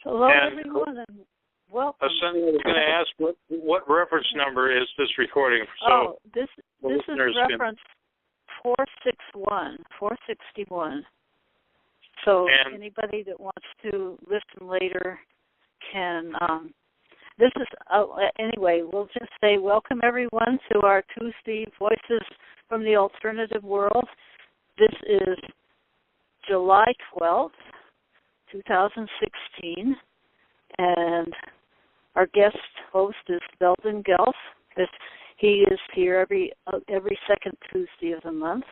Hello, everyone, and welcome. I was going to ask what reference number is this recording? So this is reference 461. So anybody that wants to listen later can. This is anyway. We'll just say welcome everyone to our Tuesday Voices from the Alternative World. This is July 12th. 2016, and our guest host is Beldon Gelff. He is here every second Tuesday of the month,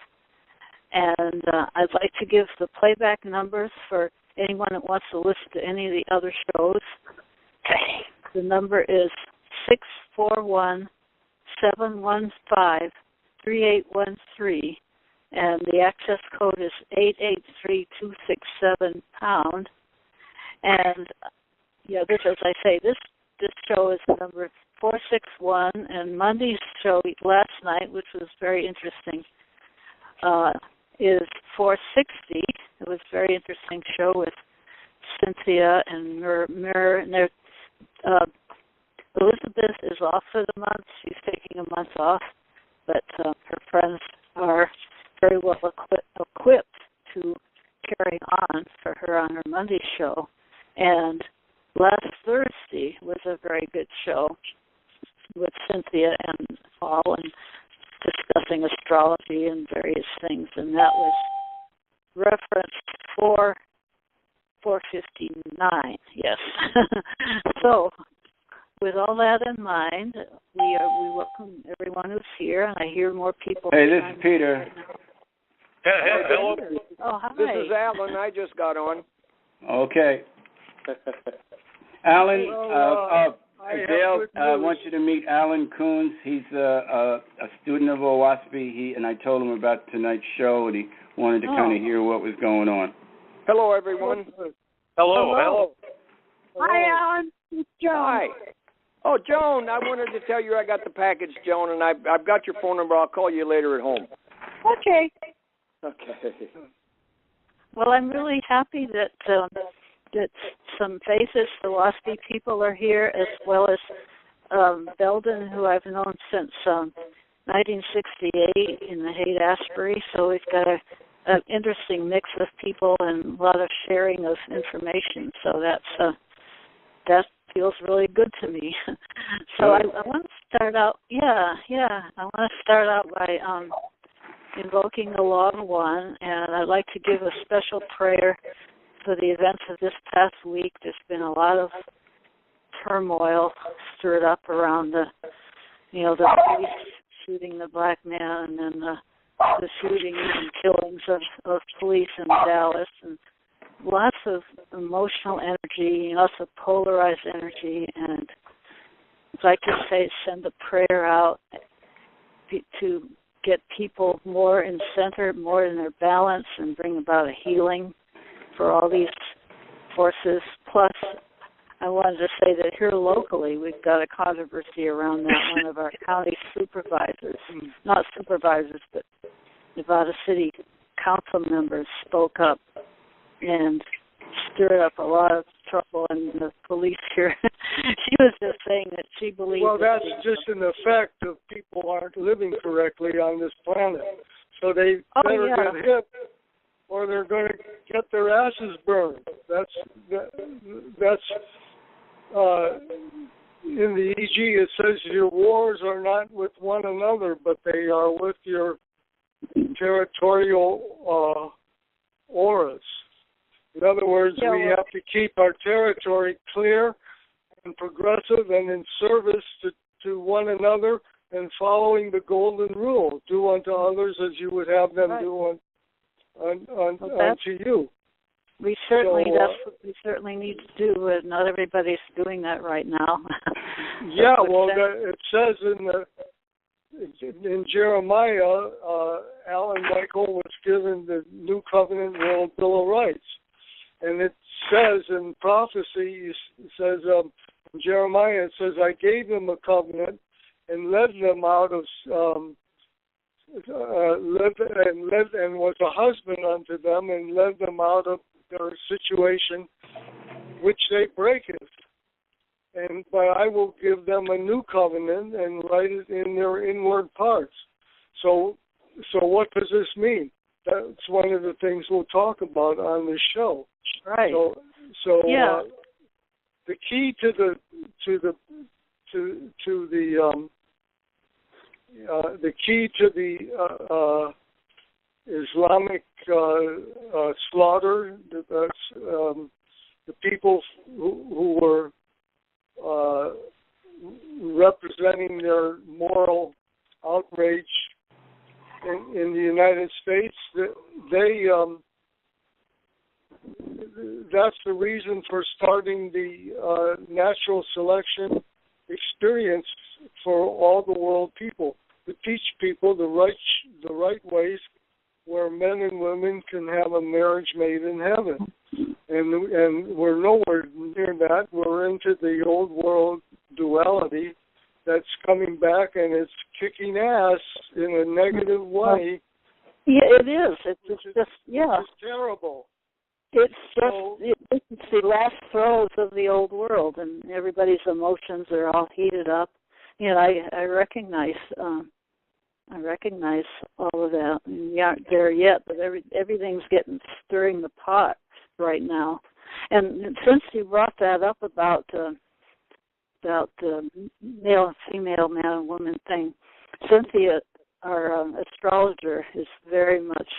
and I'd like to give the playback numbers for anyone that wants to listen to any of the other shows. The number is 641-715-3813. And the access code is 883267#. And this, as I say, this show is number 461. And Monday's show last night, which was very interesting, is 460. It was a very interesting show with Cynthia and Mir. And Elizabeth is off for the month. She's taking a month off, but her friends are very well equipped to carry on for her on her Monday show. And last Thursday was a very good show with Cynthia and Paul and discussing astrology and various things. And that was reference 459, yes. So with all that in mind, we welcome everyone who's here, and I hear more people. Hey, this is Peter. Hey, hello. Oh, hi. This is Alan. I just got on. Okay. Alan, Dale, I want you to meet Alan Coons. He's a student of OWASP, and I told him about tonight's show, and he wanted to kind of hear what was going on. Hello, everyone. Hello. Hi, Alan. It's Joan. Hi. Oh, Joan, I wanted to tell you I got the package, Joan, and I've got your phone number. I'll call you later at home. Okay. Okay. Well, I'm really happy that some faces, the WASP people are here, as well as Beldon, who I've known since 1968 in the Haight-Ashbury. So we've got an interesting mix of people and a lot of sharing of information. So that feels really good to me. So I want to start out. I want to start out by invoking the Law of One, and I'd like to give a special prayer for the events of this past week. There's been a lot of turmoil stirred up around the police shooting the black man, and then the shootings and killings of police in Dallas, and lots of emotional energy, lots of polarized energy, and I'd like to send a prayer out to get people more in center, more in their balance, and bring about a healing for all these forces. Plus, I wanted to say that here locally, we've got a controversy around that. One of our county supervisors, not supervisors, but Nevada City council members spoke up and stirred up a lot of trouble in the police here. She was just saying that she believes... Well, that's just an effect of people aren't living correctly on this planet. So they better get hit or they're going to get their asses burned. That's in the EG it says your wars are not with one another, but they are with your territorial auras. In other words, we have to keep our territory clear and progressive and in service to one another and following the golden rule. Do unto others as you would have them do unto you. that's what we certainly need to do. Not everybody's doing that right now. Yeah, well, it says in Jeremiah, Alan Michael was given the New Covenant World Bill of Rights, and it says in prophecy, it says in Jeremiah, it says, "I gave them a covenant and led them out of and was a husband unto them, and led them out of their situation which they breaketh. But I will give them a new covenant and write it in their inward parts." So what does this mean? That's one of the things we'll talk about on this show. Right. So yeah. The key to the key to the Islamic slaughter, the people who were representing their moral outrage in the United States, that's the reason for starting the natural selection experience for all the world people, to teach people the right ways where men and women can have a marriage made in heaven. And we're nowhere near that. We're into the old world duality that's coming back, and it's kicking ass in a negative way. Yeah, it is. It's terrible. It's the last throes of the old world, and everybody's emotions are all heated up. You know, I recognize all of that. We aren't there yet, but everything's stirring the pot right now. And since you brought that up about the male and female, man and woman thing, Cynthia, our astrologer, is very much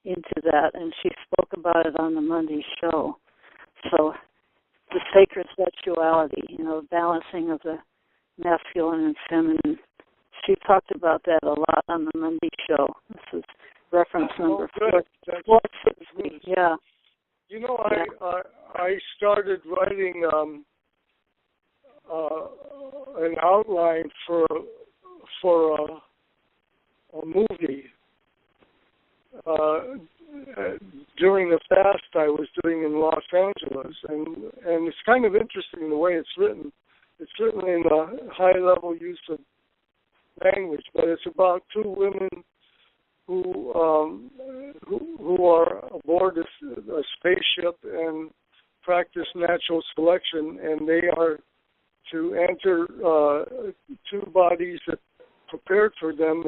into that, and she spoke about it on the Monday show. So the sacred sexuality, balancing of the masculine and feminine. She talked about that a lot on the Monday show. This is reference number 460. Yeah. I started writing an outline for a movie during the fast I was doing in Los Angeles, and it's kind of interesting the way it's written. It's written in a high-level use of language, but it's about two women who are aboard a spaceship and practice natural selection, and they are to enter two bodies that prepared for them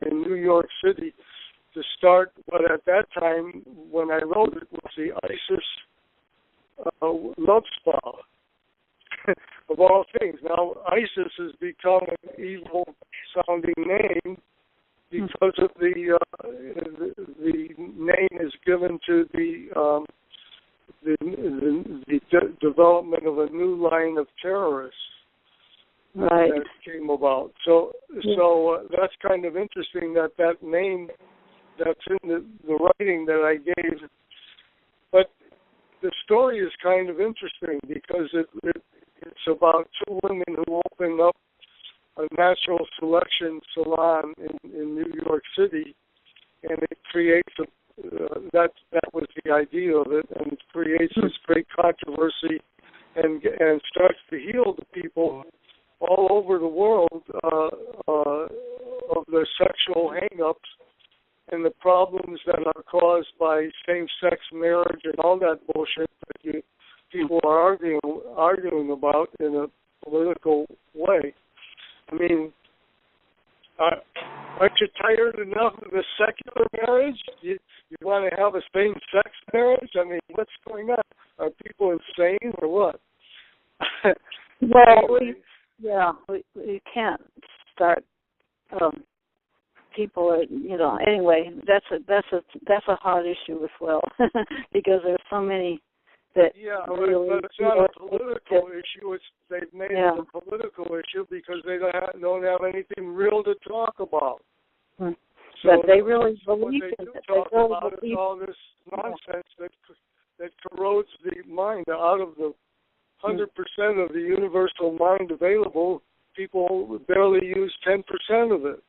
in New York City to start what at that time, when I wrote it, was the ISIS love spa. Of all things. Now, ISIS has become an evil-sounding name because of the name is given to the development of a new line of terrorists that came about. So that's kind of interesting that name that's in the writing that I gave. But the story is kind of interesting because it's about two women who opened up a natural selection salon in New York City, and it creates that was the idea of it, and it creates this great controversy and starts to heal the people all over the world of their sexual hang-ups and the problems that are caused by same-sex marriage and all that bullshit that people are arguing about in a political way. I mean, aren't you tired enough of the secular marriage? You want to have a same-sex marriage? I mean, what's going on? Are people insane or what? Well, we can't start. People are, Anyway, that's a hot issue as well because there's so many. But it's not a political issue. They've made it a political issue because they don't have anything real to talk about. So but they really believe in it. They talk about all this nonsense that that corrodes the mind. Out of the 100% of the universal mind available, people barely use 10% of it.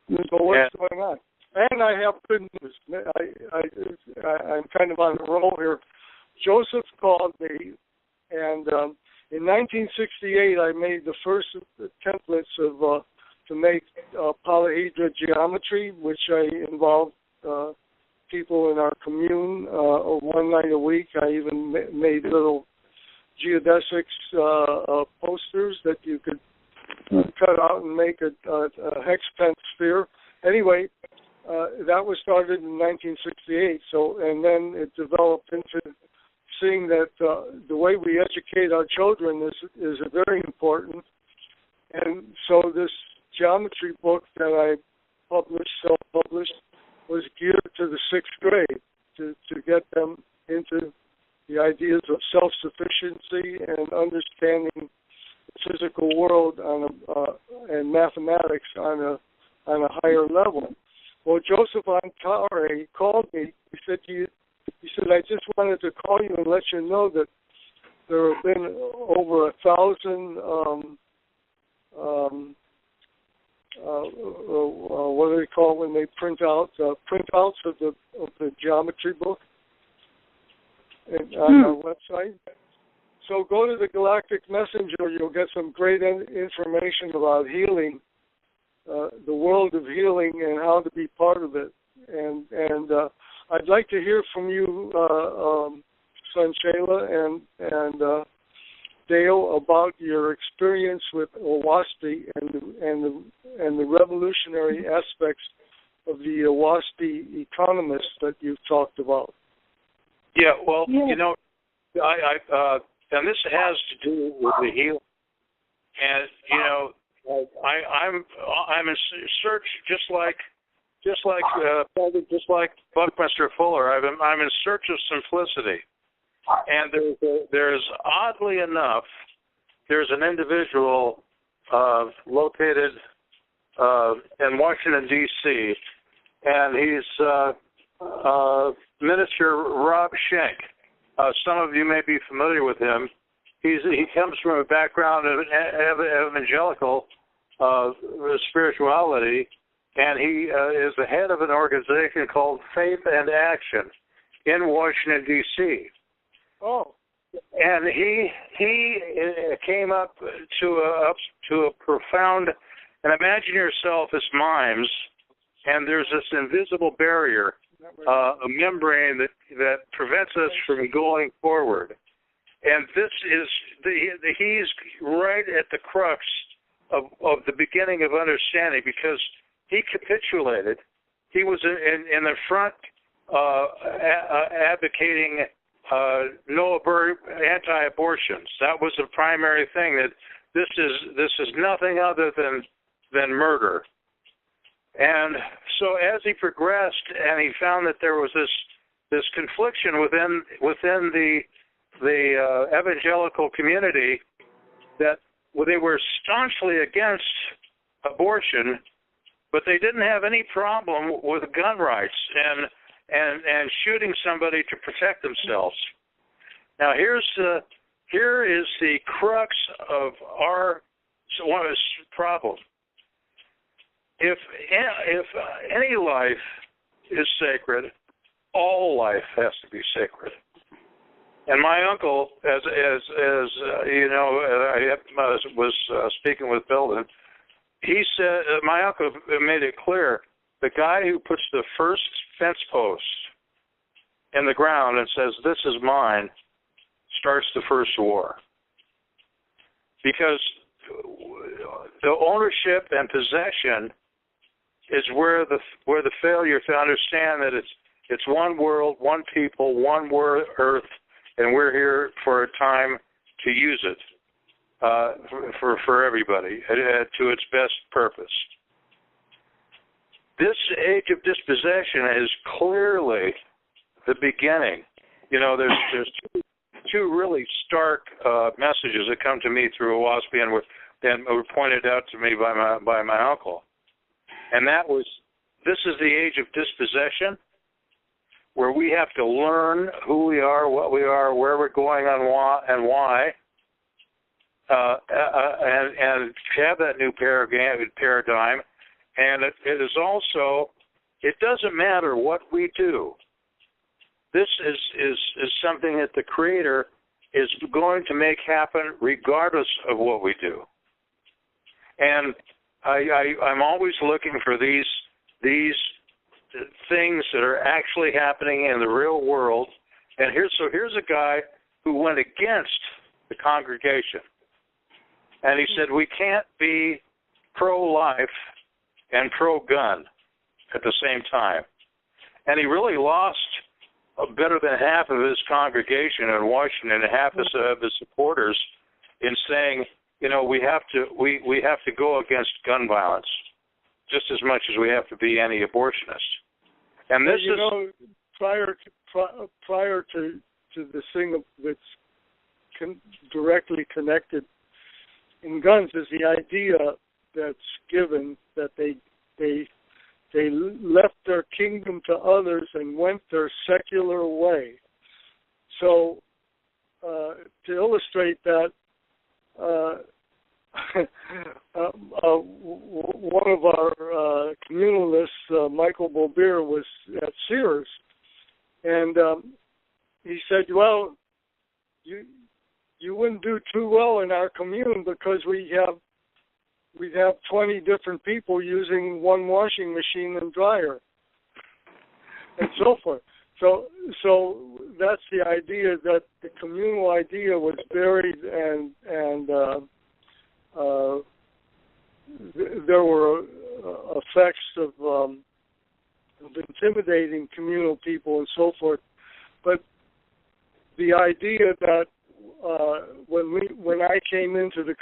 So what's going on? And I have good news. I'm kind of on a roll here. Joseph called me, and in 1968 I made the first templates of to make polyhedra geometry, which I involved people in our commune one night a week. I even made little geodesics posters that you could cut out and make a hex pen sphere. Anyway, that was started in 1968. So, and then it developed into seeing that the way we educate our children is very important. And so this geometry book that I published, self-published, was geared to the 6th grade to get them into the ideas of self-sufficiency and understanding the physical world and mathematics on a higher level. Well, Joseph Antare called me. He said, I just wanted to call you and let you know that there have been over 1,000 what do they call when they print out printouts of the geometry book on our website. So go to the Galactic Messenger. You'll get some great information about healing, the world of healing, and how to be part of it. And I'd like to hear from you, Son Shayla and Dale, about your experience with Oahspe and the revolutionary aspects of the Oahspe economists that you've talked about. Yeah, well, you know, I and this has to do with the healing. And you know, I'm in search, just like Buckminster Fuller. I'm in search of simplicity. And there's oddly enough, there's an individual located in Washington, D.C., and he's Minister Rob Schenck. Some of you may be familiar with him. He comes from a background of evangelical spirituality, and he is the head of an organization called Faith and Action in Washington, D.C. Oh, and he came up to a profound, and imagine yourself as mimes, and there's this invisible barrier, a membrane that prevents us from going forward. And this is he's right at the crux of the beginning of understanding, because he capitulated. He was in the front advocating anti-abortions. That was the primary thing, that this is nothing other than murder. And so as he progressed, and he found that there was this confliction within the evangelical community, that they were staunchly against abortion, but they didn't have any problem with gun rights and shooting somebody to protect themselves. Now here is the crux of our problem. If any life is sacred, all life has to be sacred. And my uncle, as you know, I was speaking with Beldon. He said, my uncle made it clear, the guy who puts the first fence post in the ground and says, "This is mine," starts the first war. Because the ownership and possession is where the failure to understand that it's one world, one people, one earth, and we're here for a time to use it for everybody to its best purpose. This age of dispossession is clearly the beginning. You know, there's two really stark messages that come to me through Oahspe and were pointed out to me by my uncle. And that was, this is the age of dispossession. where we have to learn who we are, what we are, where we're going, and why, and have that new paradigm. And it is also, it doesn't matter what we do. This is something that the Creator is going to make happen regardless of what we do. And I'm always looking for these things that are actually happening in the real world. And here's a guy who went against the congregation. And he said, we can't be pro-life and pro-gun at the same time. And he really lost better than half of his congregation in Washington, and half of his supporters, in saying, you know, we have to go against gun violence just as much as we have to be anti-abortionist. And this prior to the thing that's directly connected in guns is the idea that's given that they left their kingdom to others and went their secular way. So to illustrate that, one of our communalists, Michael Bobeer, was at Sears, and he said, well, you wouldn't do too well in our commune because we have 20 different people using one washing machine and dryer, and so forth. So that's the idea, that the communal idea was buried, and there were effects of intimidating communal people and so forth. But the idea that when I came into the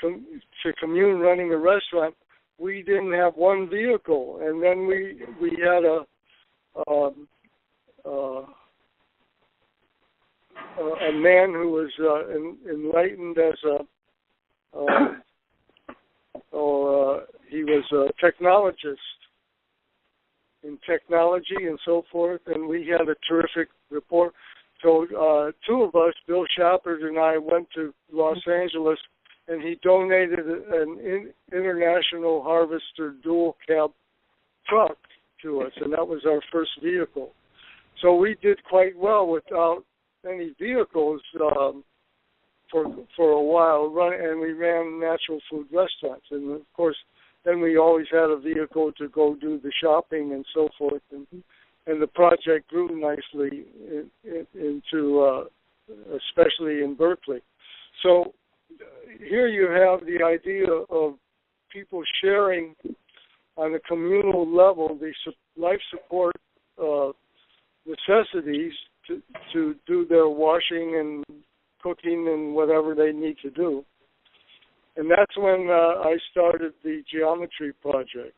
commune running a restaurant, we didn't have one vehicle, and then we had a man who was enlightened as he was a technologist in technology and so forth, and we had a terrific report. So two of us, Bill Shepard and I, went to Los Angeles, and he donated an International Harvester dual cab truck to us, and that was our first vehicle. So we did quite well without any vehicles for a while, and we ran natural food restaurants. And of course, then we always had a vehicle to go do the shopping and so forth. And the project grew nicely into, especially in Berkeley. So here you have the idea of people sharing on a communal level the life support necessities to do their washing and cooking and whatever they need to do. And that's when I started the geometry project.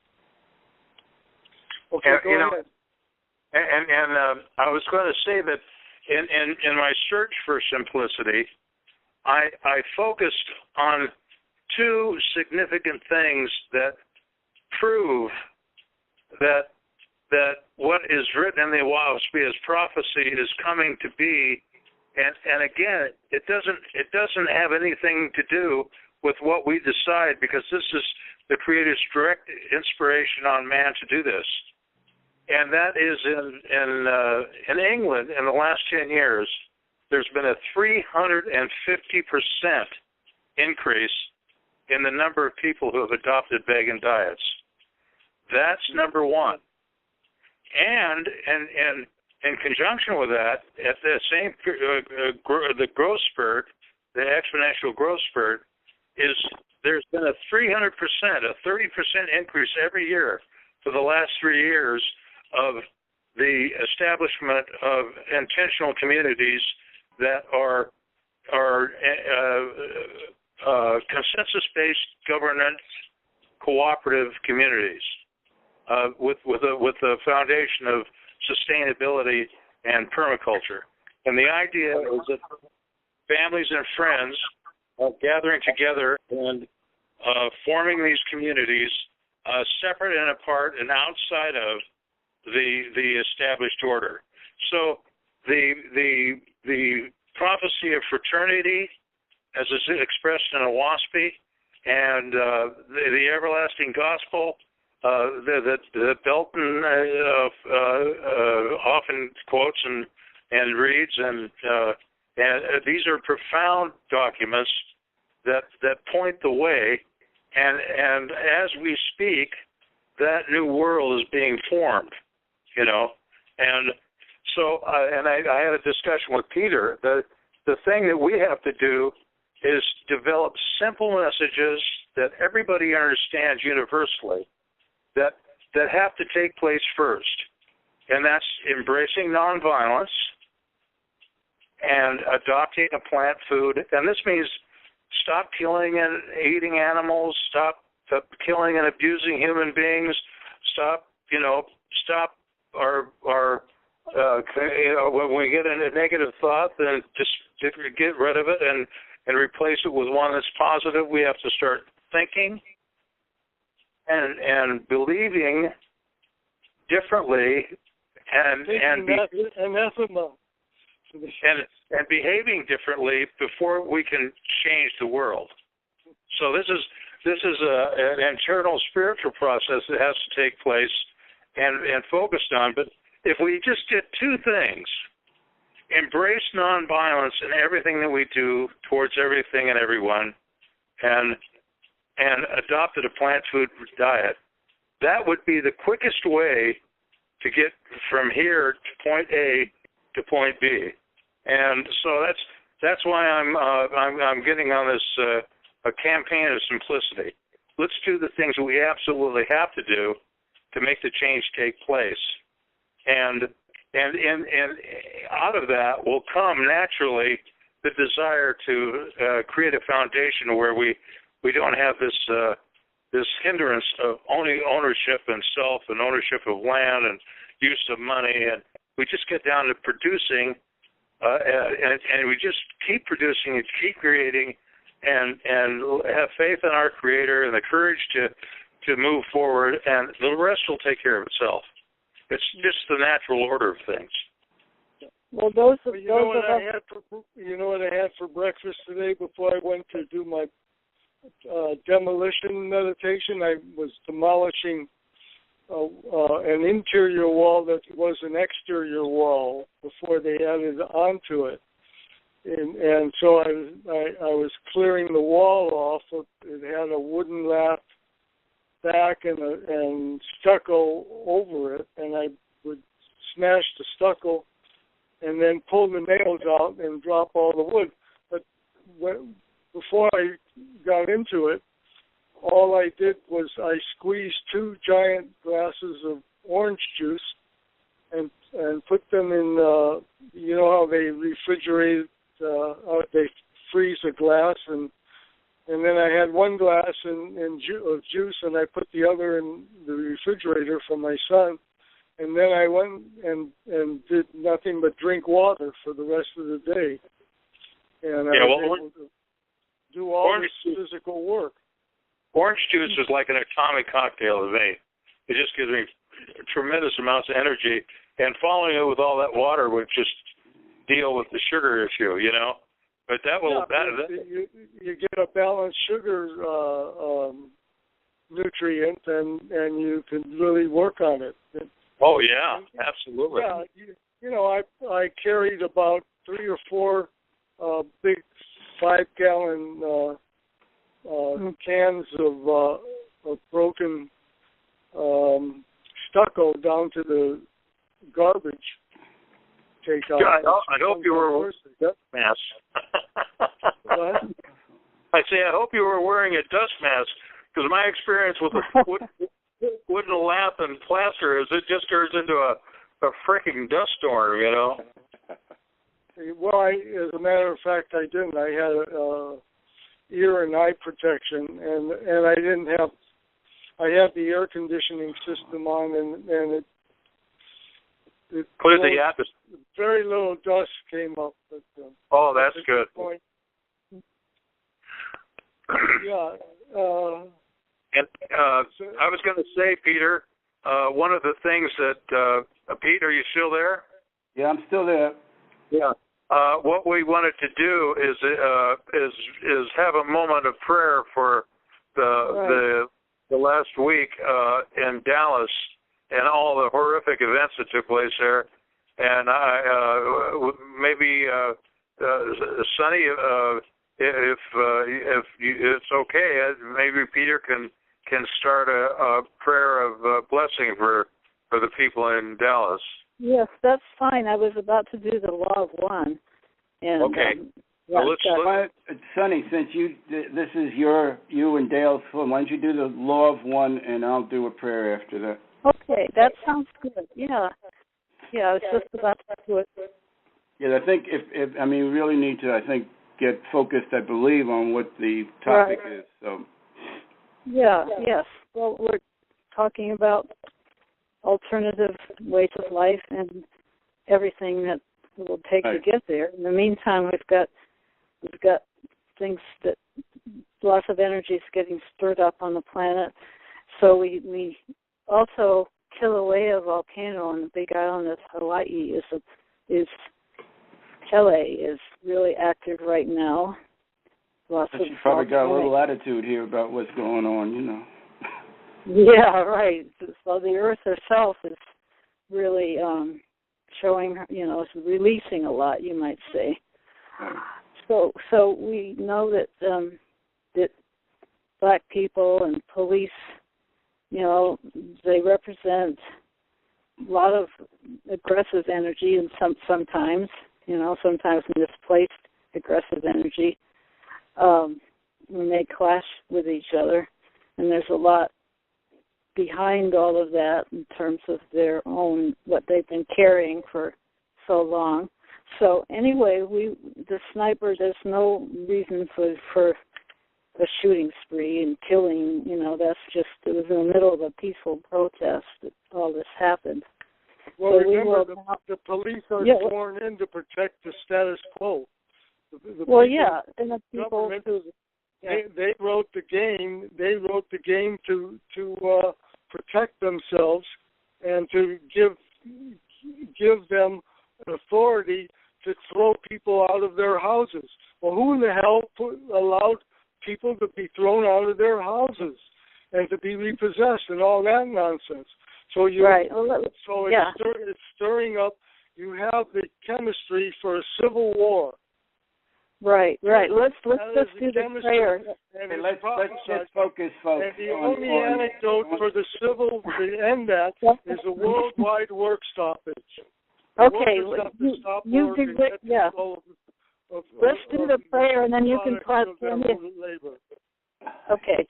Okay, go ahead. And I was going to say that in my search for simplicity, I focused on two significant things that prove that what is written in the WASP as prophecy is coming to be, and again, it doesn't have anything to do with what we decide, because this is the Creator's direct inspiration on man to do this. And that is in England, in the last 10 years, there's been a 350% increase in the number of people who have adopted vegan diets. That's number one. And in conjunction with that, at the same the growth spurt, the exponential growth spurt, there's been a 300%, a 30% increase every year for the last 3 years of the establishment of intentional communities that are consensus-based governance cooperative communities with a foundation of sustainability and permaculture. And the idea is that families and friends are gathering together and forming these communities separate and apart and outside of the established order. So the prophecy of fraternity, as is expressed in a WASPy, and the everlasting gospel that Beldon often quotes and reads, and these are profound documents that point the way, and as we speak, that new world is being formed, and so and I had a discussion with Peter. The thing that we have to do is develop simple messages that everybody understands universally that have to take place first, and that's embracing nonviolence and adopting a plant food. And this means stop killing and eating animals, stop killing and abusing human beings, stop our when we get a negative thought, then just get rid of it and replace it with one that's positive. We have to start thinking and believing differently and behaving differently before we can change the world. So this is an internal spiritual process that has to take place and focused on. But if we just did two things, embrace nonviolence in everything that we do towards everything and everyone, and adopted a plant food diet, that would be the quickest way to get from here to point A to point B. And so that's why I'm getting on this a campaign of simplicity. Let's do the things that we absolutely have to do to make the change take place, and out of that will come naturally the desire to create a foundation where we don't have this hindrance of ownership and self and ownership of land and use of money, and we just get down to producing, and we just keep producing and keep creating, and have faith in our Creator and the courage to move forward, and the rest will take care of itself. It's just the natural order of things. Well, you know what I had for breakfast today before I went to do my demolition meditation? I was demolishing an interior wall that was an exterior wall before they added onto it, and so I was clearing the wall off. It had a wooden lap back and stucco over it, and I would smash the stucco and then pull the nails out and drop all the wood. But before I got into it, all I did was I squeezed 2 giant glasses of orange juice and put them in, you know how they refrigerate, they freeze a glass, and then I had 1 glass of juice, and I put the other in the refrigerator for my son, and then I went and did nothing but drink water for the rest of the day, and I was able to do all this physical work. Orange juice is like an atomic cocktail to me. It just gives me tremendous amounts of energy, and following it with all that water would just deal with the sugar issue, But that will you get a balanced sugar nutrient, and you can really work on it. Oh yeah, absolutely. Yeah, I carried about 3 or 4 big 5-gallon cans of broken stucco down to the garbage takeout. I hope you were wearing a dust mask. What? I say I hope you were wearing a dust mask, because my experience with a wooden lamp and plaster is it just turns into a freaking dust storm, Well, as a matter of fact, I didn't. I had ear and eye protection, and I didn't have. I had the air conditioning system on, and it put it in the atmosphere. Very little dust came up. But, oh, that's good. Point. Yeah. And I was going to say, Peter, one of the things that Pete, are you still there? Yeah, I'm still there. Yeah. What we wanted to do is have a moment of prayer for the last week in Dallas and all the horrific events that took place there. And maybe Sonny, if it's okay, maybe Peter can start a prayer of blessing for the people in Dallas. Yes, that's fine. I was about to do the Law of One. And, okay. Sonny, since this is you and Dale's film, why don't you do the Law of One, and I'll do a prayer after that. Okay, that sounds good. Yeah. Yeah, I was just about to do it. Yeah, I think if we really need to, I think, get focused, I believe, on what the topic is. So. Yeah, yes. Well, we're talking about alternative ways of life and everything that it will take to get there. In the meantime, we've got things that lots of energy is getting stirred up on the planet. So we also Kilauea volcano on the Big Island of Hawaii is really active right now. Lots of she probably got a little attitude here about what's going on, you know. Yeah, right. So the Earth herself is really showing, it's releasing a lot, you might say. So we know that that black people and police, they represent a lot of aggressive energy, and sometimes misplaced aggressive energy when they clash with each other, and there's a lot behind all of that in terms of their own, what they've been carrying for so long. So anyway, the sniper, there's no reason for a shooting spree and killing, that's just, it was in the middle of a peaceful protest that all this happened. Well, so remember, the police are sworn in to protect the status quo. And the people who... They wrote the game. They wrote the game to protect themselves and to give them authority to throw people out of their houses. Well, who in the hell allowed people to be thrown out of their houses and to be repossessed and all that nonsense? So it's stirring up. You have the chemistry for a civil war. Right. Let's just do the prayer. And let's just focus, folks. And the only antidote for the civil to end that is a worldwide work stoppage. Okay, you do it. Yeah. Let's do the prayer, and then you can talk. Okay.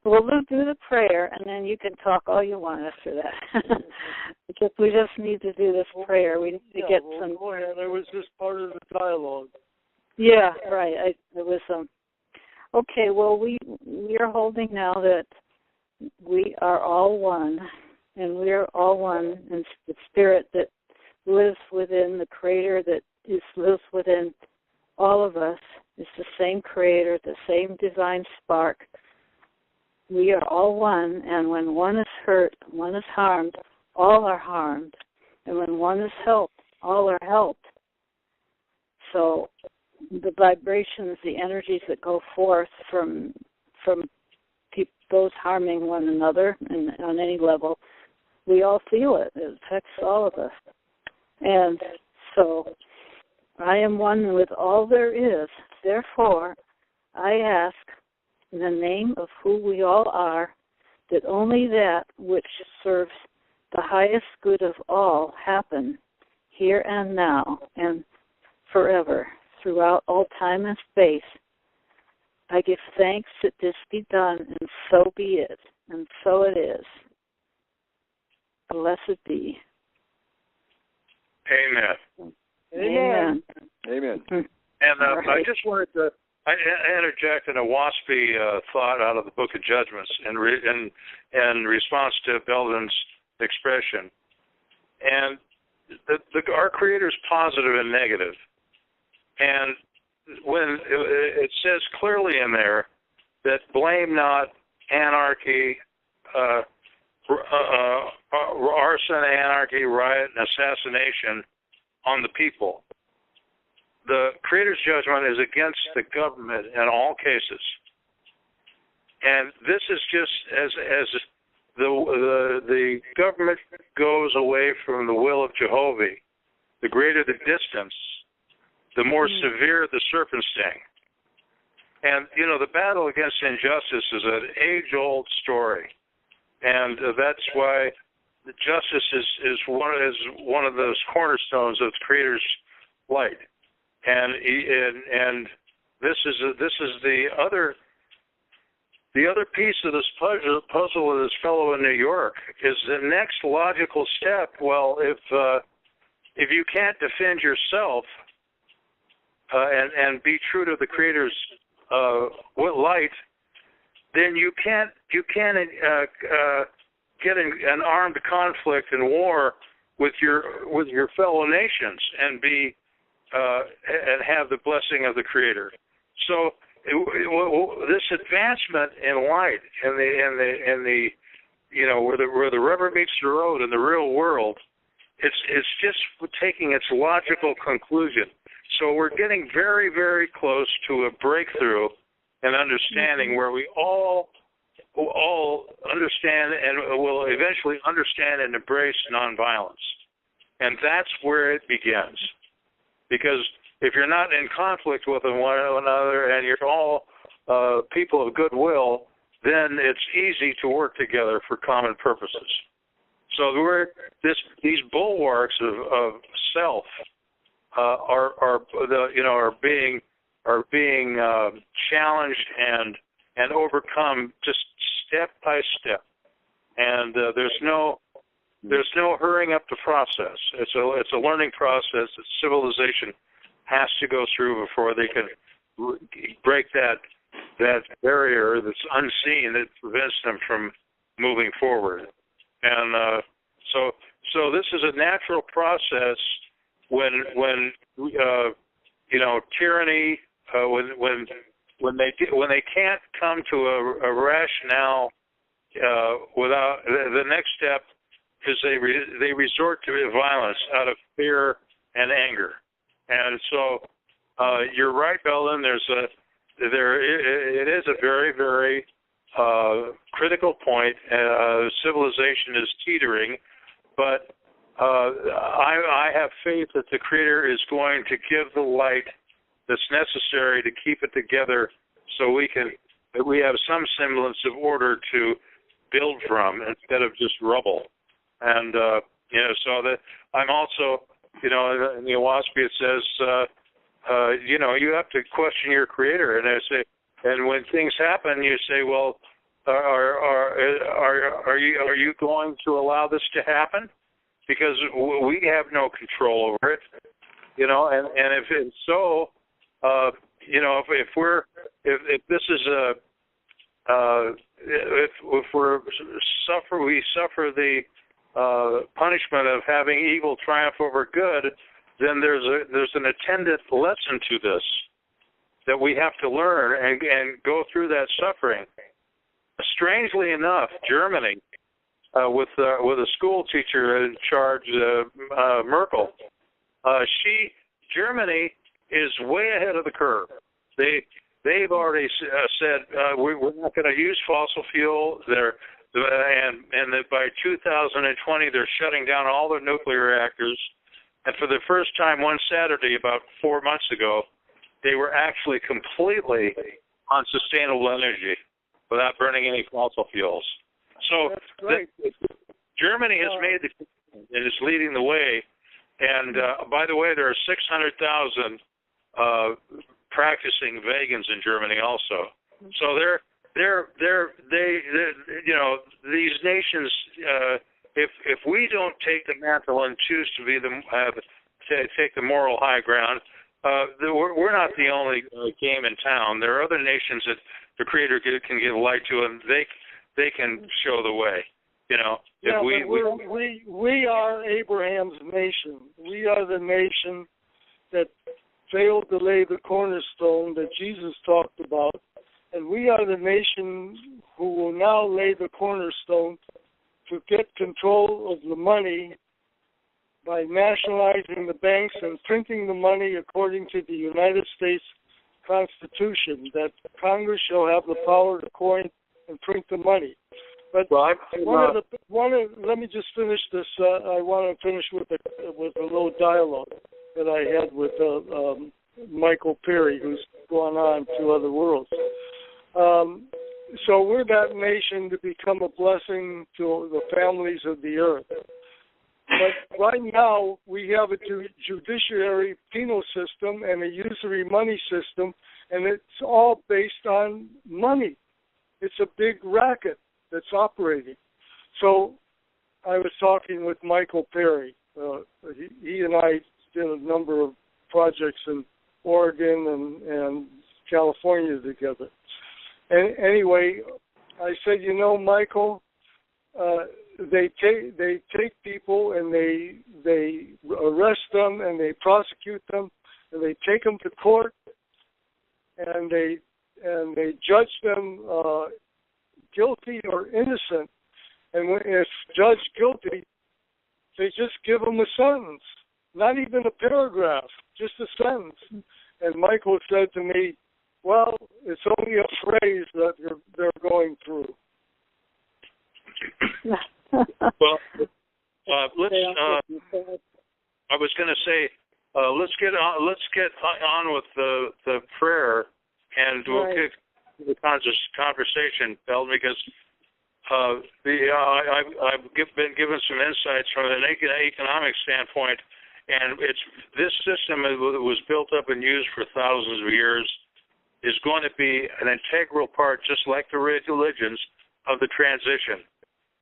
Well, we'll do the prayer, and then you can talk all you want after that. Because we just need to do this prayer. We need to get some. Go ahead. It was just part of the dialogue. Yeah, right. It was Okay. Well, we are holding now that we are all one, and we are all one in the spirit that lives within the Creator that lives within all of us. It's the same Creator, the same divine spark. We are all one, and when one is hurt, one is harmed, all are harmed. And when one is helped, all are helped. So the vibrations, the energies that go forth from those harming one another and on any level, we all feel it. It affects all of us. And so I am one with all there is. Therefore, I ask in the name of who we all are, that only that which serves the highest good of all happen here and now and forever, throughout all time and space. I give thanks that this be done, and so be it, and so it is. Blessed be. Amen. Amen. Amen. And I just wanted to interject in a waspy thought out of the Book of Judgments in response to Beldon's expression. And our Creator is positive and negative. And when it says clearly in there that blame not anarchy, arson, anarchy, riot, and assassination on the people. The Creator's judgment is against the government in all cases. And this is just as the government goes away from the will of Jehovah, the greater the distance, the more severe the serpent sting. And, the battle against injustice is an age-old story. And that's why the justice is one of those cornerstones of the Creator's light. And this is the other piece of this puzzle of this fellow in New York is the next logical step. Well, if you can't defend yourself and be true to the Creator's light, then you can't get in an armed conflict and war with your fellow nations and be and have the blessing of the Creator. So this advancement in light and the where the rubber meets the road in the real world, it's just taking its logical conclusion. So we're getting very, very close to a breakthrough and understanding where we all understand and will eventually understand and embrace nonviolence. And that's where it begins. Because if you're not in conflict with one another and you're all people of goodwill, then it's easy to work together for common purposes. So these bulwarks of self are being challenged and overcome just step by step. And there's no hurrying up the process. It's a learning process that civilization has to go through before they can break that barrier that's unseen that prevents them from moving forward. And so this is a natural process when tyranny when they can't come to a rationale without the next step is they resort to violence out of fear and anger. And so you're right, Beldon. It is a very, very critical point. Civilization is teetering, but I have faith that the Creator is going to give the light that's necessary to keep it together, so we have some semblance of order to build from instead of just rubble. And so that I'm also, in the WASP it says, you have to question your Creator, and I say, and when things happen, you say, well, are you going to allow this to happen? Because we have no control over it, and if it's so, if this is if we suffer the punishment of having evil triumph over good, then there's an attendant lesson to this that we have to learn and go through that suffering. Strangely enough, Germany, with a school teacher in charge, Merkel, Germany is way ahead of the curve. They've already said we're not going to use fossil fuel. And that by 2020 they're shutting down all their nuclear reactors. And for the first time one Saturday about 4 months ago, they were actually completely on sustainable energy without burning any fossil fuels. So Germany has made it is leading the way. And by the way, there are 600,000 practicing vegans in Germany also. So these nations, if we don't take the mantle and choose to be take the moral high ground, we're not the only game in town. There are other nations that the Creator can give light to, and they can show the way. We are Abraham's nation. We are the nation that failed to lay the cornerstone that Jesus talked about, and we are the nation who will now lay the cornerstone to get control of the money by nationalizing the banks and printing the money according to the United States Constitution, that Congress shall have the power to coin and print the money. But let me just finish this. I want to finish with a little dialogue that I had with Michael Perry, who's gone on to other worlds. So we're that nation to become a blessing to the families of the earth. But right now, we have a judiciary penal system and a usury money system, and it's all based on money. It's a big racket that's operating. So I was talking with Michael Perry. He and I did a number of projects in Oregon and California together. And anyway, I said, Michael, they take people and they arrest them and they prosecute them and they take them to court and they judge them guilty or innocent. And if judged guilty, they just give them a sentence, not even a paragraph, just a sentence. And Michael said to me, well, it's only a phrase that they're going through. Well, let's. I was going to say, let's get on with the prayer, and we'll kick the conversation, Beldon, because I've been given some insights from an economic standpoint, and this system that was built up and used for thousands of years is going to be an integral part, just like the religions, of the transition.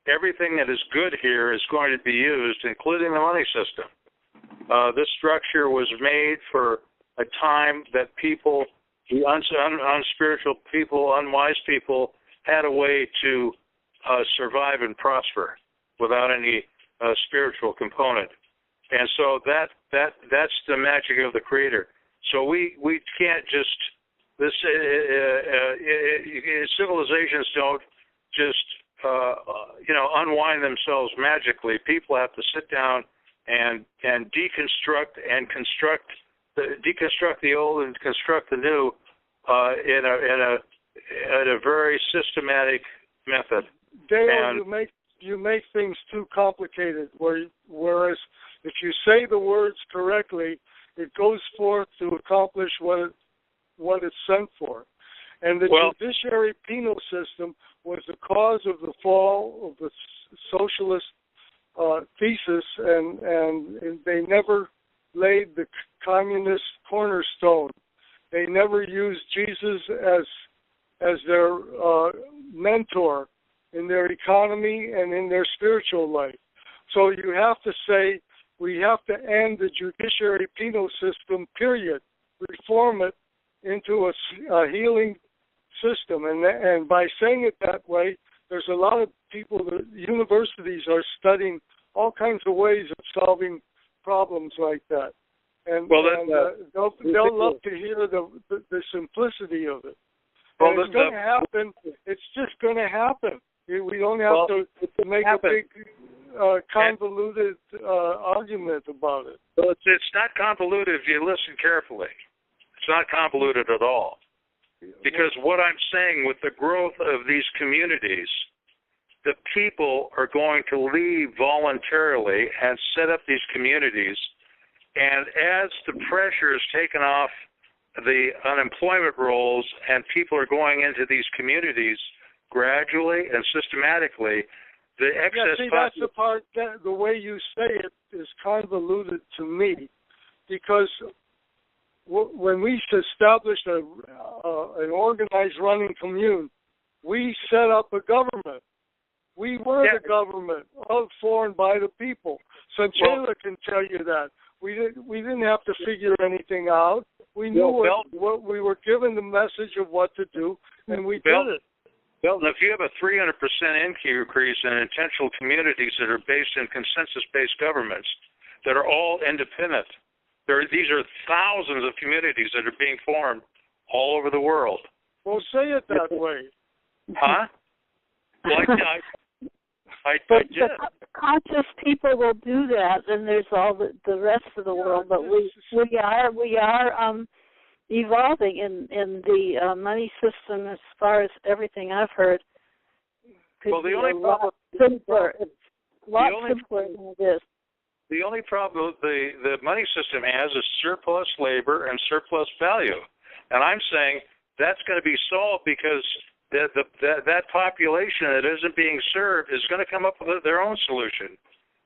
Everything that is good here is going to be used, including the money system. This structure was made for a time that people, the unspiritual people, unwise people, had a way to survive and prosper without any spiritual component. And so that's the magic of the Creator. So we can't just civilizations don't just unwind themselves magically. People have to sit down and deconstruct and deconstruct the old and construct the new in a very systematic method. Dale, you make things too complicated. Whereas if you say the words correctly, it goes forth to accomplish what it's sent for. And the judiciary penal system was the cause of the fall of the socialist thesis, and they never laid the communist cornerstone. They never used Jesus as their mentor in their economy and in their spiritual life. So you have to say, we have to end the judiciary penal system, period. Reform it into a healing system. And by saying it that way, there's a lot of people, the universities are studying all kinds of ways of solving problems like that. And, they'll love to hear the simplicity of it. And it's going to happen. It's just going to happen. We don't have to make a big convoluted argument about it. Well, it's not convoluted if you listen carefully. It's not convoluted at all. Because what I'm saying, with the growth of these communities, the people are going to leave voluntarily and set up these communities. And as the pressure is taken off the unemployment rolls and people are going into these communities gradually and systematically, the excess... that's the part, the way you say it is convoluted to me, because when we established an organized running commune, we set up a government. We were the government of, for, and by the people. Sanchela can tell you that. We didn't have to figure anything out. We knew what we were given the message of what to do, and we did it. Beldon, if you have a 300% increase in intentional communities that are based in consensus-based governments that are all independent, these are thousands of communities that are being formed all over the world. Well, say it that way. Huh? I did. The conscious people will do that, and there's all the rest of the world. But we are evolving in the money system as far as everything I've heard. Well, the only problem. It's a lot simpler than it is. The only problem the money system has is surplus labor and surplus value, and I'm saying that's going to be solved because that population that isn't being served is going to come up with their own solution,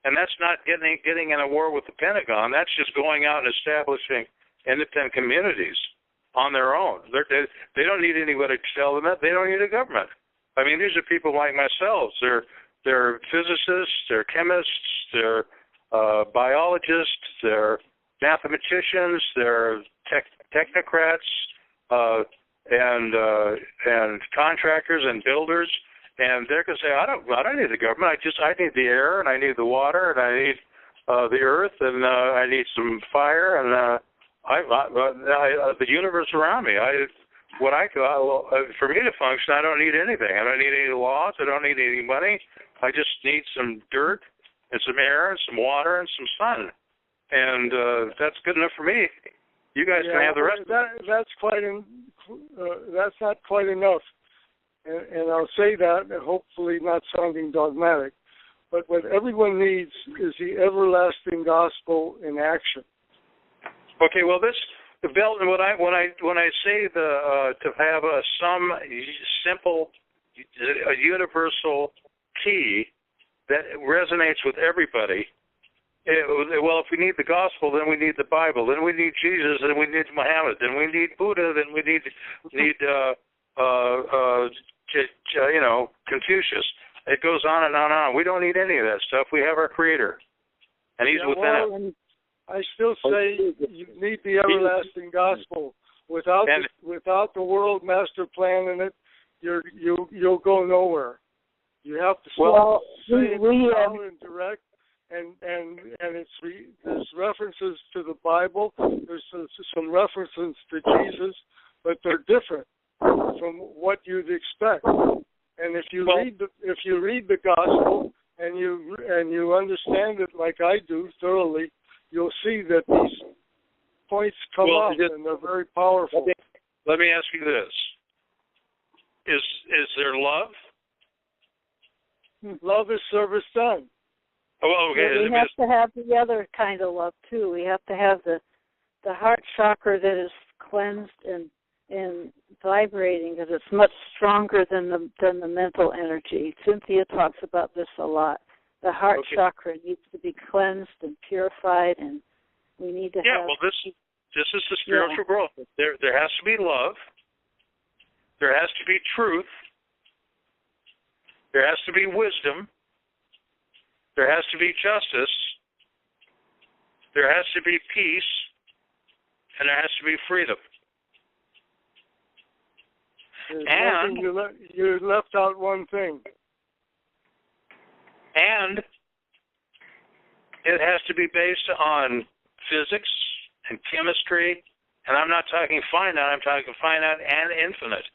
and that's not getting in a war with the Pentagon. That's just going out and establishing independent communities on their own. They don't need anybody to tell them that. They don't need a government. I mean, these are people like myself. They're physicists, they're chemists, they're biologists, they're mathematicians, they're technocrats, and contractors and builders, and they're going to say, I don't need the government. I need the air, and I need the water, and I need the earth, and I need some fire, and the universe around me. For me to function, I don't need anything. I don't need any laws. I don't need any money. I just need some dirt and some air and some water and some sun, and that's good enough for me. You guys can have the rest. That's not quite enough, and I'll say that, hopefully not sounding dogmatic, but what everyone needs is the everlasting gospel in action. Okay, well, Beldon, when I say to have some simple, a universal key that resonates with everybody. Well, if we need the gospel, then we need the Bible. Then we need Jesus. Then we need Muhammad. Then we need Buddha. Then we need Confucius. It goes on and on and on. We don't need any of that stuff. We have our Creator, and He's within us. I still say you need the everlasting gospel. Without the world master plan in it, you'll go nowhere. You have to say it loud and direct, and there's references to the Bible. There's some references to Jesus, but they're different from what you'd expect. And if you read the gospel and you understand it like I do thoroughly, you'll see that these points come up, and they're very powerful. Let me ask you this: Is there love? Love is service done. Oh, okay. We have to have the other kind of love too. We have to have the heart chakra that is cleansed and vibrating, because it's much stronger than the mental energy. Cynthia talks about this a lot. The heart chakra needs to be cleansed and purified, and we need to have... Yeah, well, this is the spiritual growth. There has to be love. There has to be truth. There has to be wisdom. There has to be justice. There has to be peace. And there has to be freedom. And you left out one thing. And it has to be based on physics and chemistry, and I'm not talking finite, I'm talking finite and infinite.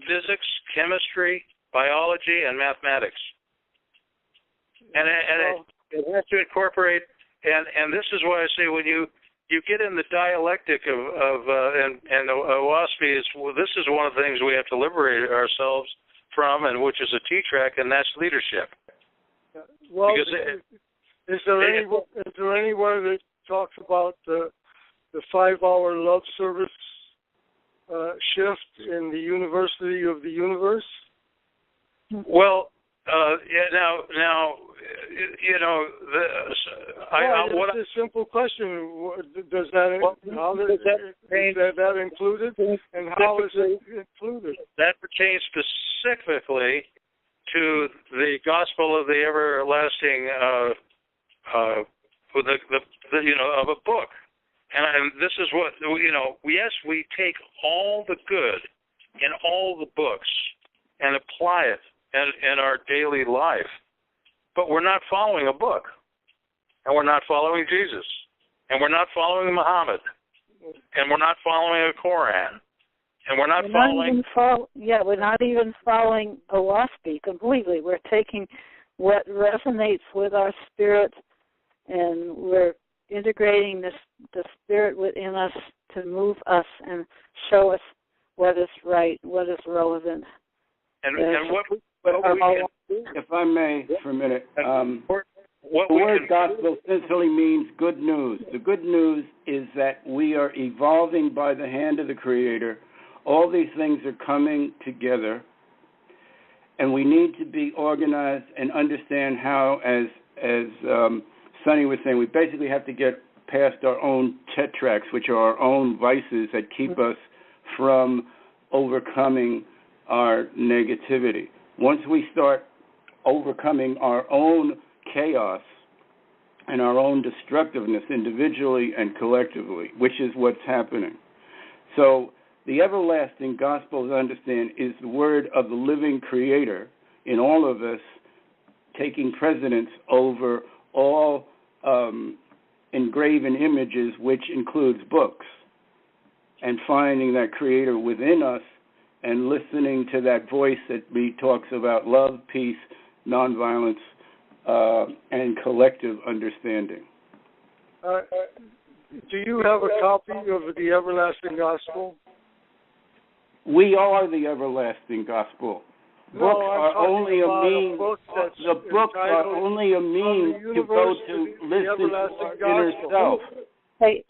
Physics, chemistry, biology, and mathematics. And it has to incorporate, and this is why I say when you get in the dialectic of WASPI, this is one of the things we have to liberate ourselves from, and which is a T-track, and that's leadership. Well, is there anyone that talks about the 5-hour love service shift in the University of the Universe? Well, it's a simple question. Does that is that included, and how is it included? That pertains specifically to the gospel of the everlasting, of a book, and this is what Yes, we take all the good in all the books and apply it in our daily life, but we're not following a book, and we're not following Jesus, and we're not following Muhammad, and we're not following a Koran. And we're not following... we're not even following WASPI completely. We're taking what resonates with our spirit, and we're integrating the spirit within us to move us and show us what is right, what is relevant. And what we can do, if I may, for a minute, the word gospel essentially means good news. The good news is that we are evolving by the hand of the Creator. All these things are coming together, and we need to be organized and understand how, as Sonny was saying, we basically have to get past our own tetracts, which are our own vices that keep us from overcoming our negativity. Once we start overcoming our own chaos and our own destructiveness individually and collectively, which is what's happening. So the everlasting gospel, as I understand, is the word of the living Creator in all of us, taking precedence over all engraven images, which includes books, and finding that Creator within us and listening to that voice that talks about love, peace, nonviolence, and collective understanding. Do you have a copy of the Everlasting Gospel? We are the everlasting gospel. Books are only a means. The books are only a means to go to listen to our inner self. Hey,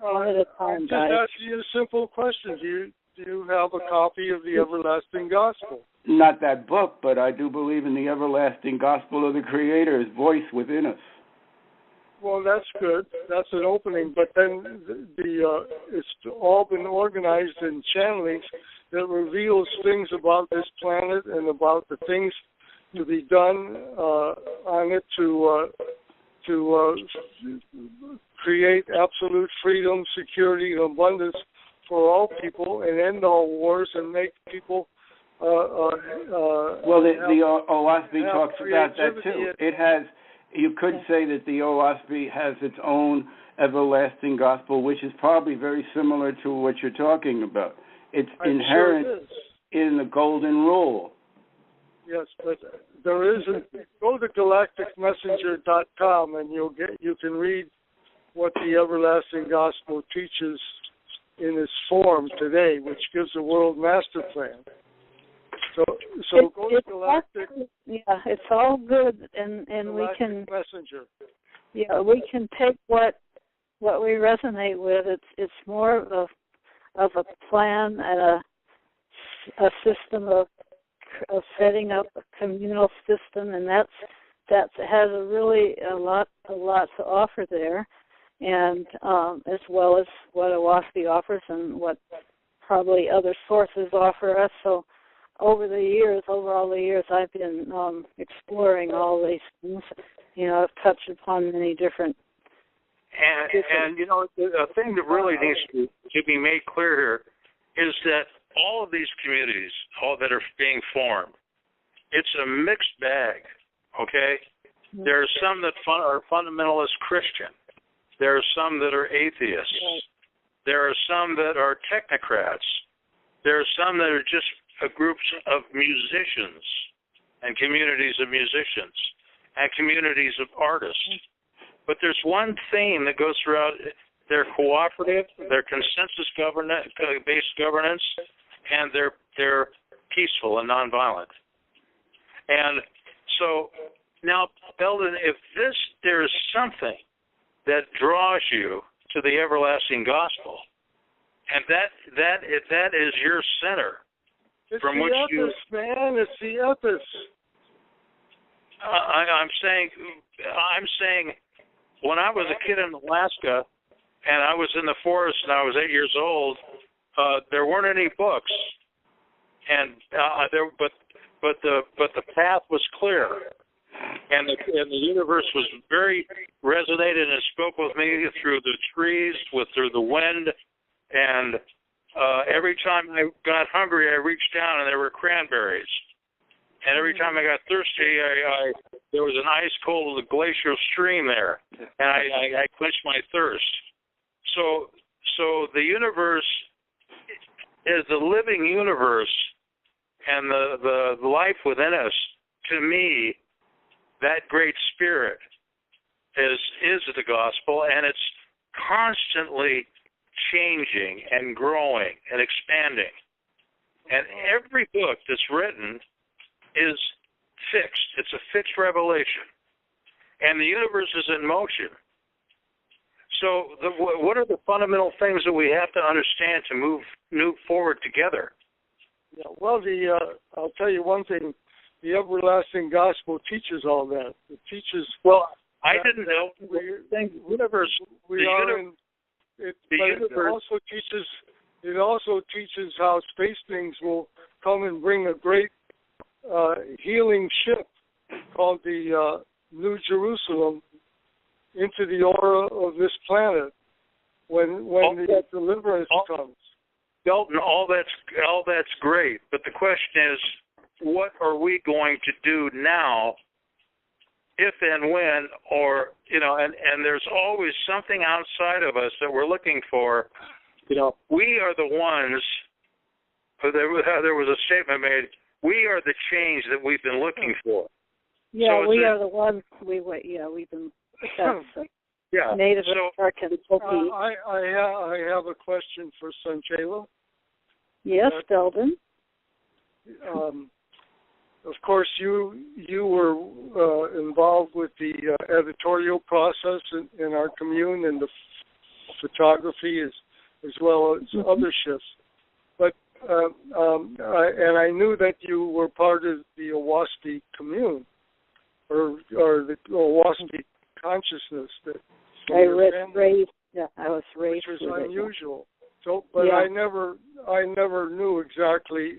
one at a time, just guys. asking you a simple question. Do you have a copy of the Everlasting Gospel? Not that book, but I do believe in the everlasting gospel of the Creator's voice within us. Well, that's good. That's an opening. But then it's all been organized in channelings that reveals things about this planet and about the things to be done on it to create absolute freedom, security, and abundance for all people, and end all wars, and make people. Well, the OWASP talks about that too. It has. You could say that the OWASP has its own everlasting gospel, which is probably very similar to what you're talking about. It's inherent in the golden rule. Yes, but there is go to galacticmessenger.com and you can read what the everlasting gospel teaches in its form today, which gives a world master plan. So go to Galactic. Yeah, it's all good, and we can Messenger. Yeah, we can take what we resonate with. It's more of a plan and a system of setting up a communal system, and that has a lot to offer there, and as well as what OWASP offers and what probably other sources offer us. So over all the years, I've been exploring all these things. I've touched upon many different. And the thing that really needs to be made clear here is that all of these communities, all that are being formed, it's a mixed bag. Okay, mm-hmm. There are some that are fundamentalist Christian. There are some that are atheists. Right. There are some that are technocrats. There are some that are just groups of musicians and communities of musicians and communities of artists. But there's one theme that goes throughout. They're cooperative, they're consensus-based governance, and they're peaceful and nonviolent. And so now, Beldon, if there's something that draws you to the everlasting gospel, and that is your center. It's from the which ethos, man. It's the ethos. I'm saying, when I was a kid in Alaska, and I was in the forest, and I was 8 years old, there weren't any books, and but the path was clear, and the universe was very resonated and spoke with me through the trees, through the wind, and every time I got hungry, I reached down and there were cranberries. And every time I got thirsty, there was an ice cold glacial stream there, and I quenched my thirst. So the universe is the living universe, and the life within us to me, that great spirit is the gospel, and it's constantly changing and growing and expanding. And every book that's written is fixed. It's a fixed revelation. And the universe is in motion. So what are the fundamental things that we have to understand to move forward together? Yeah, well, I'll tell you one thing. The everlasting gospel teaches all that. It teaches. Well, I didn't know. It also teaches how space things will come and bring a great healing ship called the New Jerusalem into the aura of this planet when the deliverance comes. Beldon, all that's great, but the question is, what are we going to do now, if and when, or and there's always something outside of us that we're looking for. We are the ones. There was a statement made. We are the change that we've been looking for. Yeah, so we are the ones. We've been. Yeah. Native American. I have a question for Sanchela. Yes, Beldon. Of course, you were involved with the editorial process in our commune and the photography as well as other shifts. But I knew that you were part of the Owaspy commune or the Owaspy consciousness that I was raised. Yeah, I was raised. Which was unusual. So, but yeah. I never knew exactly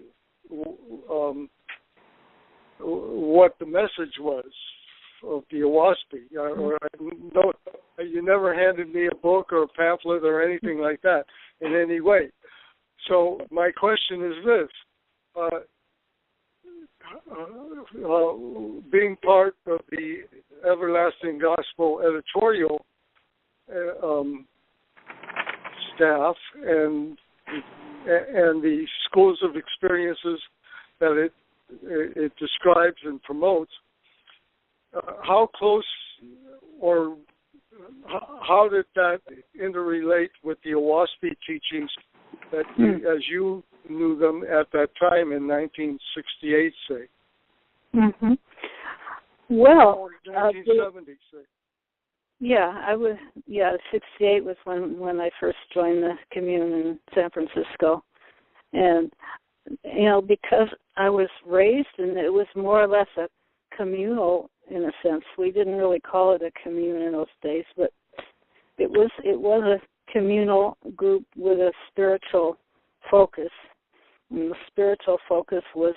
what the message was of the Owaspy. You never handed me a book or a pamphlet or anything like that in any way. So my question is this. Being part of the Everlasting Gospel editorial staff and the schools of experiences that it describes and promotes, how close or how did that interrelate with the Owaspy teachings that, as you knew them at that time in 1968, say? Mm-hmm. Well, or 1970, say. Yeah, I was. Yeah, 68 was when I first joined the commune in San Francisco, and because I was raised and it was more or less a communal in a sense. We didn't really call it a commune in those days, but it was a communal group with a spiritual focus, and the spiritual focus was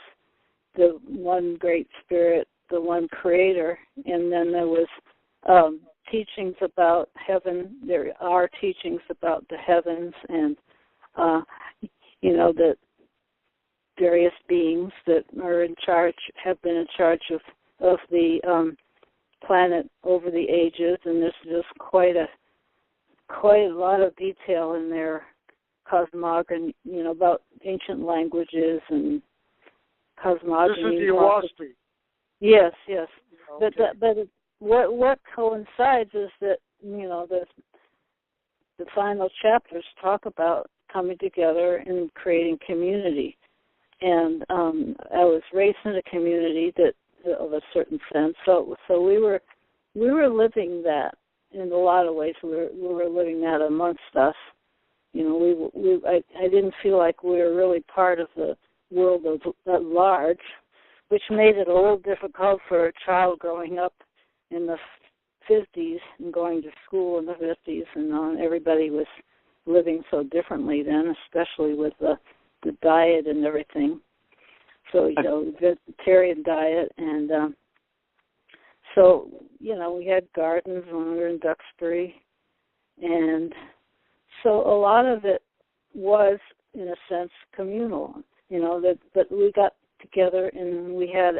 the one great spirit, the one creator, and then there was teachings about heaven. There are teachings about the heavens and the various beings that are in charge, have been in charge of the planet over the ages, and there's just quite a lot of detail in their cosmogony, about ancient languages and cosmogony. This is the Owaspy. Yes. Okay. But what coincides is that the final chapters talk about coming together and creating community. And I was raised in a community that of a certain sense, so we were living that in a lot of ways. We were living that amongst us. I didn't feel like we were really part of the world at large, which made it a little difficult for a child growing up in the 50s and going to school in the 50s, and everybody was living so differently then, especially with the diet and everything. So, vegetarian diet, and so, we had gardens when we were in Duxbury, and so a lot of it was, in a sense, communal, that we got together and we had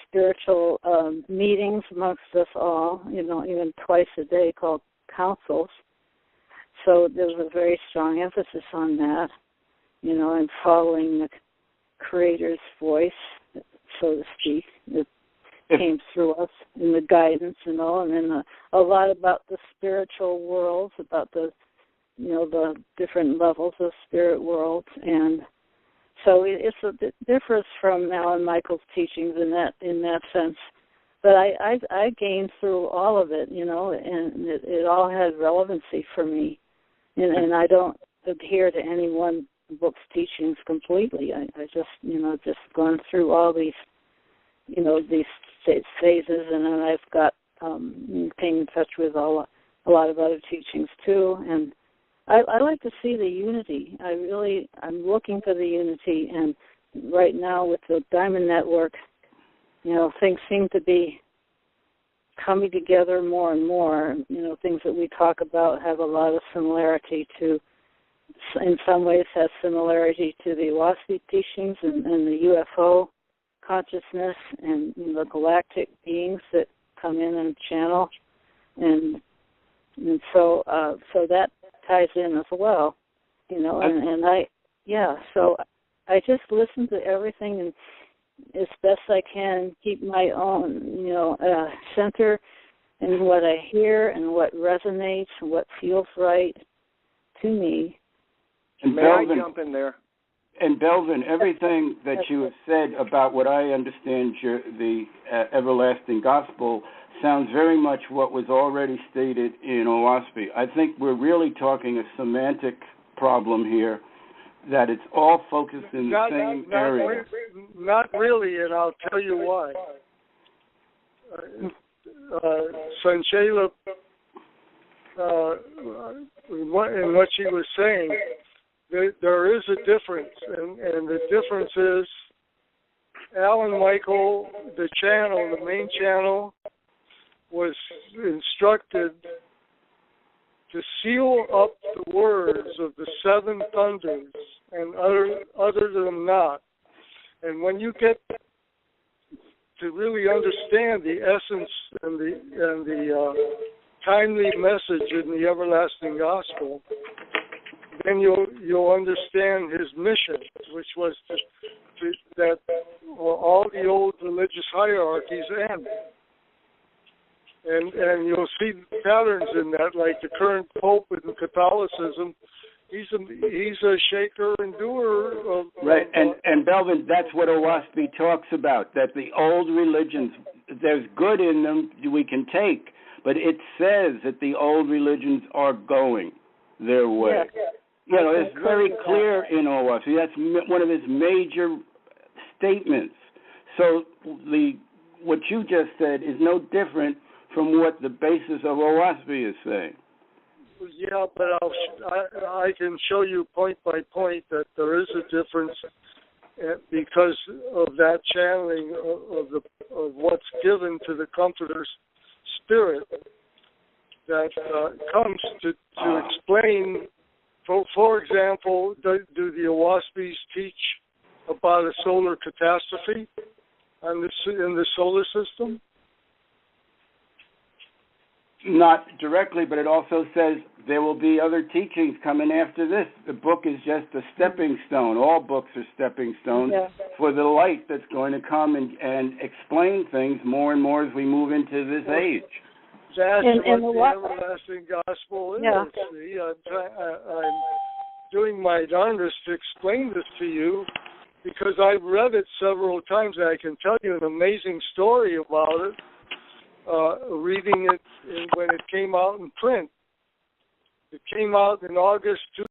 spiritual meetings amongst us all, even twice a day, called councils. So there was a very strong emphasis on that, and following the Creator's voice, so to speak. It came through us in the guidance, and then a lot about the spiritual worlds, about the different levels of spirit worlds, and so it differs from Alan Michael's teachings in that sense. But I gained through all of it, and it all had relevancy for me, and I don't adhere to any one book's teachings completely. I just just gone through all these these phases, and then I've got came in touch with a lot of other teachings too, and I like to see the unity. I'm looking for the unity, and right now with the Diamond Network, things seem to be coming together more and more. Things that we talk about have a lot of similarity to, in some ways, has similarity to the Oahspe teachings and the UFO consciousness and the galactic beings that come in and channel, and so that ties in as well, so I just listen to everything and as best I can keep my own, center in what I hear and what resonates and what feels right to me. And may I jump in there? And Beldon, everything that you have said about what I understand the everlasting gospel sounds very much what was already stated in Oahspe. I think we're really talking a semantic problem here, that it's all focused in the same area. Not really, and I'll tell you why. Sanchela, in what she was saying, there is a difference, and the difference is Alan Michael, the main channel, was instructed to seal up the words of the seven thunders and utter them not. And when you get to really understand the essence and the timely message in the everlasting gospel, then you'll understand his mission, which was that all the old religious hierarchies end. And you'll see patterns in that, like the current Pope in Catholicism. He's a shaker and doer of... Right, and Beldon, that's what Oahspe talks about, that the old religions, there's good in them we can take, but it says that the old religions are going their way. Yeah. It's very clear in Oahspe. That's one of his major statements. So what you just said is no different from what the basis of Oahspe is saying. Yeah, but I can show you point by point that there is a difference because of that channeling of what's given to the Comforter's spirit that comes to explain. For example, do the Oahspes teach about a solar catastrophe in the solar system? Not directly, but it also says there will be other teachings coming after this. The book is just a stepping stone. All books are stepping stones for the light that's going to come and explain things more and more as we move into this age. That's what the everlasting gospel is. Yeah. See, I'm doing my darndest to explain this to you because I've read it several times, and I can tell you an amazing story about it. Reading it when it came out in print. It came out in August